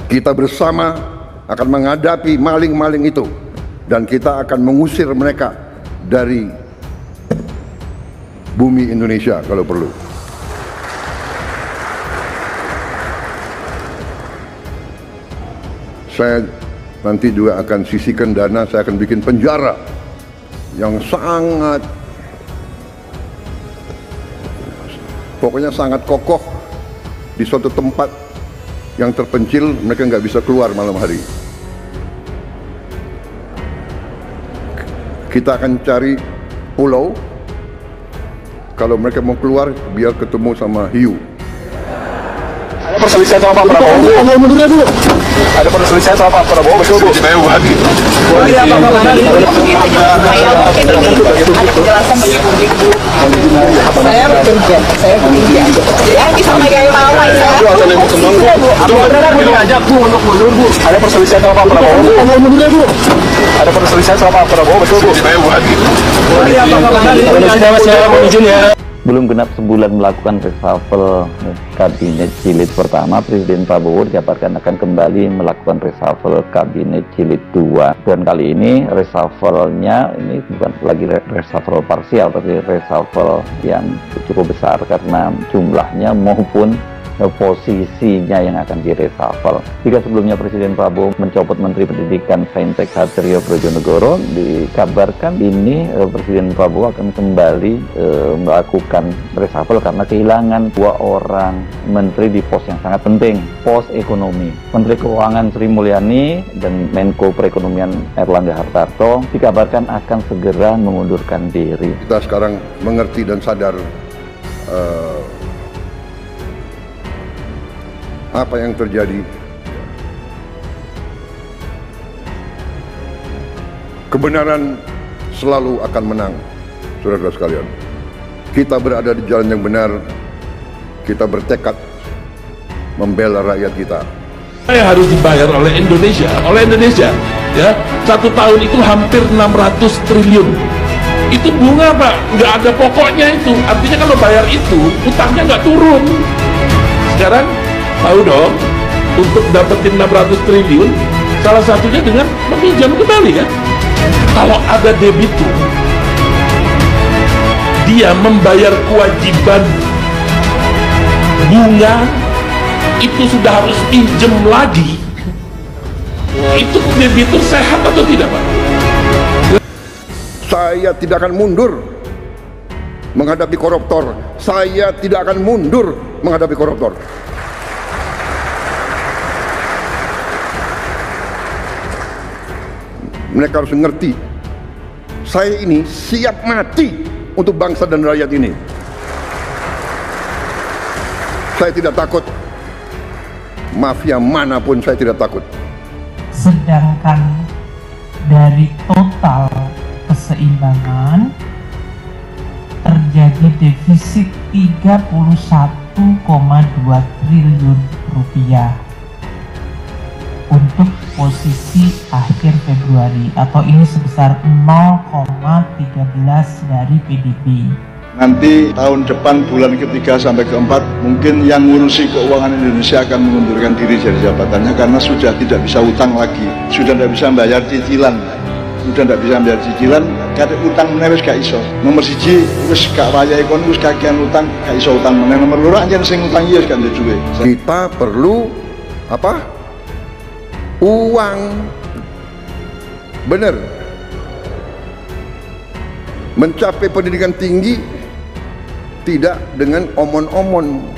Kita bersama akan menghadapi maling-maling itu, dan kita akan mengusir mereka dari bumi Indonesia kalau perlu. Saya nanti juga akan sisihkan dana, saya akan bikin penjara yang sangat, pokoknya sangat kokoh di suatu tempat yang terpencil, mereka nggak bisa keluar malam hari. Kita akan cari pulau, kalau mereka mau keluar biar ketemu sama hiu. Ada perselisihan sama Pak Prabowo. Mundurnya dulu. Ada perselisihan sama Pak Prabowo, betul Bu? Ada penjelasan bagi publik Bu. Saya bekerja. Yang disampaikan Pak Wai saya diajak Bu untuk mundur Bu. Ada perselisihan sama Pak Prabowo. Mundurnya dulu. Ada perselisihan sama Pak Prabowo, betul Bu? Belum genap sebulan melakukan reshuffle kabinet jilid pertama, Presiden Prabowo dikabarkan akan kembali melakukan reshuffle kabinet jilid 2. Dan kali ini reshuffle-nya ini bukan lagi reshuffle parsial, tapi reshuffle yang cukup besar karena jumlahnya maupun posisinya yang akan direshuffle. Jika sebelumnya Presiden Prabowo mencopot Menteri Pendidikan Saintek Satrio Brojonegoro, dikabarkan ini Presiden Prabowo akan kembali melakukan reshuffle karena kehilangan 2 orang menteri di pos yang sangat penting, pos ekonomi. Menteri Keuangan Sri Mulyani dan Menko Perekonomian Erlangga Hartarto dikabarkan akan segera mengundurkan diri. Kita sekarang mengerti dan sadar apa yang terjadi. Kebenaran selalu akan menang, saudara-saudara sekalian. Kita berada di jalan yang benar, kita bertekad membela rakyat kita. Saya harus dibayar oleh Indonesia, ya. 1 tahun itu hampir 600 triliun. Itu bunga Pak, nggak ada pokoknya itu. Artinya kalau bayar itu, utangnya nggak turun. Sekarang tahu dong, untuk dapetin 600 triliun, salah satunya dengan meminjam kembali kan. Kalau ada debitur, dia membayar kewajiban bunga, itu sudah harus pinjam lagi. Itu debitur sehat atau tidak Pak? Saya tidak akan mundur menghadapi koruptor. Saya tidak akan mundur menghadapi koruptor. Mereka harus mengerti, saya ini siap mati untuk bangsa dan rakyat ini. Saya tidak takut, mafia manapun saya tidak takut. Sedangkan dari total keseimbangan terjadi defisit 31,2 triliun rupiah untuk posisi akhir Februari, atau ini sebesar 0,13 dari PDB. Nanti tahun depan bulan ketiga sampai keempat mungkin yang ngurusi keuangan Indonesia akan mengundurkan diri dari jabatannya karena sudah tidak bisa utang lagi, sudah tidak bisa bayar cicilan, kata utang meneh wis gak iso. Nomor 1 wis gak wayahe kon wis kakean utang, gak iso utang meneh. Nomor 2 anjen sing utang iya wis gak ndek duwe. Kita perlu apa? Uang. Benar. Mencapai pendidikan tinggi tidak dengan omon-omon.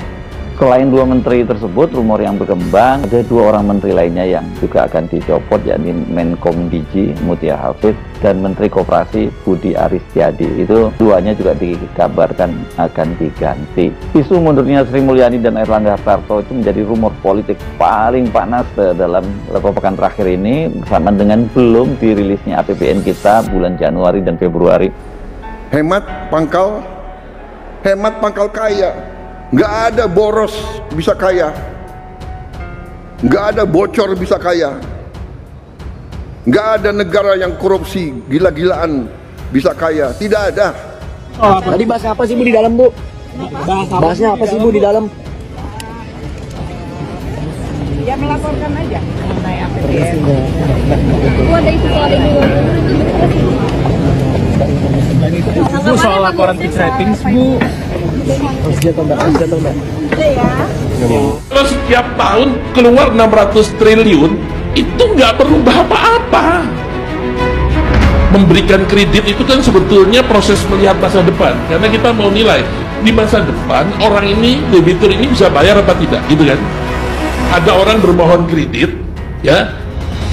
Selain 2 menteri tersebut, rumor yang berkembang ada 2 orang menteri lainnya yang juga akan dicopot, yakni Menkom Digi Mutia Hafid dan Menteri Koperasi Budi Aristiadi. Itu 2-nya juga dikabarkan akan diganti. Isu mundurnya Sri Mulyani dan Erlangga Hartarto itu menjadi rumor politik paling panas dalam beberapa pekan terakhir ini, bersama dengan belum dirilisnya APBN kita bulan Januari dan Februari. Hemat pangkal kaya. Nggak ada boros bisa kaya, nggak ada bocor bisa kaya, nggak ada negara yang korupsi gila-gilaan bisa kaya, tidak ada. Tadi bahas apa sih Bu di dalam Bu? Bahasnya apa sih Bu di dalam? Ya melaporkan aja mengenai APBN. Bu, ada itu soal ini. Bu, soal laporan pitch ratings, Bu. Jatuh mbak. Ya. Kalau setiap tahun keluar 600 triliun itu nggak berubah apa-apa. Memberikan kredit itu kan sebetulnya proses melihat masa depan, karena kita mau nilai di masa depan orang ini, debitur ini bisa bayar apa tidak, gitu kan. Ada orang bermohon kredit, ya,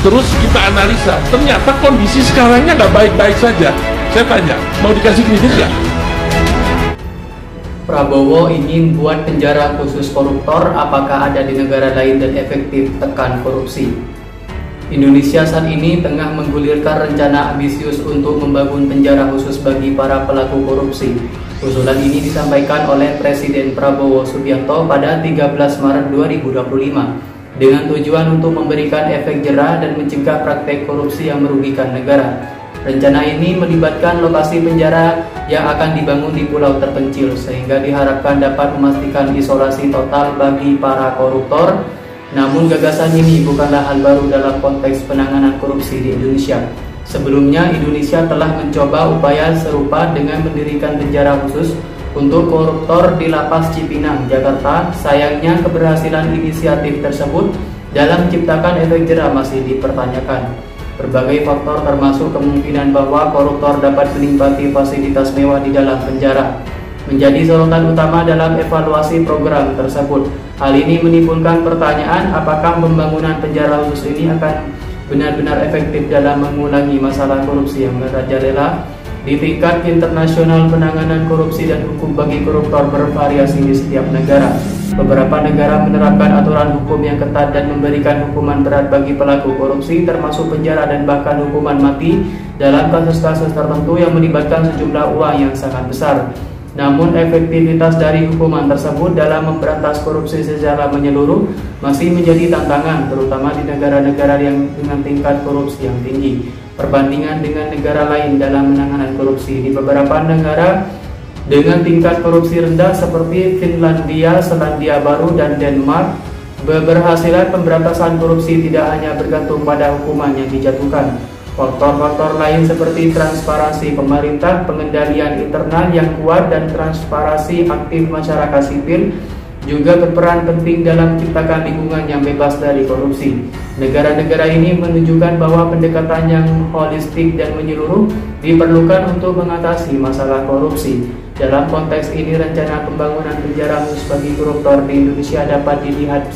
terus kita analisa, ternyata kondisi sekarangnya nggak baik-baik saja. Saya tanya, mau dikasih kredit nggak? Prabowo ingin buat penjara khusus koruptor, apakah ada di negara lain dan efektif tekan korupsi? Indonesia saat ini tengah menggulirkan rencana ambisius untuk membangun penjara khusus bagi para pelaku korupsi. Usulan ini disampaikan oleh Presiden Prabowo Subianto pada 13 Maret 2025 dengan tujuan untuk memberikan efek jera dan mencegah praktek korupsi yang merugikan negara. Rencana ini melibatkan lokasi penjara yang akan dibangun di pulau terpencil sehingga diharapkan dapat memastikan isolasi total bagi para koruptor. Namun gagasan ini bukanlah hal baru dalam konteks penanganan korupsi di Indonesia. Sebelumnya Indonesia telah mencoba upaya serupa dengan mendirikan penjara khusus untuk koruptor di Lapas Cipinang, Jakarta. Sayangnya keberhasilan inisiatif tersebut dalam menciptakan efek jera masih dipertanyakan. Berbagai faktor termasuk kemungkinan bahwa koruptor dapat menikmati fasilitas mewah di dalam penjara menjadi sorotan utama dalam evaluasi program tersebut. Hal ini menimbulkan pertanyaan apakah pembangunan penjara khusus ini akan benar-benar efektif dalam mengulangi masalah korupsi yang merajalela. Di tingkat internasional, penanganan korupsi dan hukum bagi koruptor bervariasi di setiap negara. Beberapa negara menerapkan aturan hukum yang ketat dan memberikan hukuman berat bagi pelaku korupsi, termasuk penjara dan bahkan hukuman mati dalam kasus-kasus tertentu yang melibatkan sejumlah uang yang sangat besar. Namun efektivitas dari hukuman tersebut dalam memberantas korupsi secara menyeluruh masih menjadi tantangan, terutama di negara-negara yang dengan tingkat korupsi yang tinggi. Perbandingan dengan negara lain dalam penanganan korupsi, di beberapa negara dengan tingkat korupsi rendah seperti Finlandia, Selandia Baru, dan Denmark, keberhasilan pemberantasan korupsi tidak hanya bergantung pada hukuman yang dijatuhkan. Faktor-faktor lain seperti transparansi pemerintah, pengendalian internal yang kuat, dan transparansi aktif masyarakat sipil juga berperan penting dalam menciptakan lingkungan yang bebas dari korupsi. Negara-negara ini menunjukkan bahwa pendekatan yang holistik dan menyeluruh diperlukan untuk mengatasi masalah korupsi. Dalam konteks ini, rencana pembangunan penjara khusus bagi koruptor di Indonesia dapat dilihat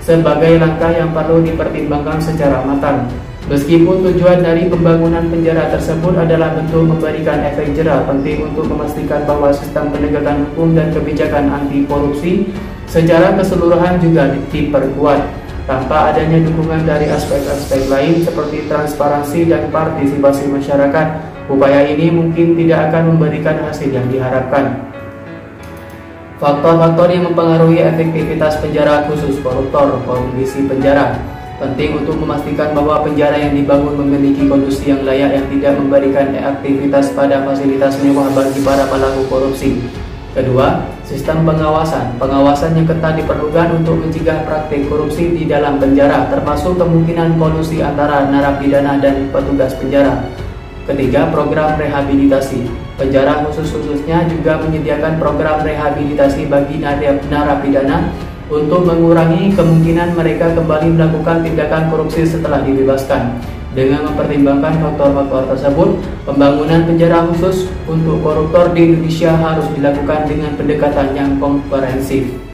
sebagai langkah yang perlu dipertimbangkan secara matang. Meskipun tujuan dari pembangunan penjara tersebut adalah bentuk memberikan efek jera, penting untuk memastikan bahwa sistem penegakan hukum dan kebijakan anti korupsi secara keseluruhan juga diperkuat. Tanpa adanya dukungan dari aspek-aspek lain seperti transparansi dan partisipasi masyarakat, upaya ini mungkin tidak akan memberikan hasil yang diharapkan. Faktor-faktor yang mempengaruhi efektivitas penjara khusus koruptor, kondisi penjara. Penting untuk memastikan bahwa penjara yang dibangun memiliki kondisi yang layak yang tidak memberikan aktivitas pada fasilitas mewah bagi para pelaku korupsi. Kedua, sistem pengawasan. Pengawasan yang ketat diperlukan untuk mencegah praktik korupsi di dalam penjara, termasuk kemungkinan kolusi antara narapidana dan petugas penjara. Ketiga, program rehabilitasi. Penjara khususnya juga menyediakan program rehabilitasi bagi narapidana untuk mengurangi kemungkinan mereka kembali melakukan tindakan korupsi setelah dibebaskan. Dengan mempertimbangkan faktor-faktor tersebut, pembangunan penjara khusus untuk koruptor di Indonesia harus dilakukan dengan pendekatan yang komprehensif.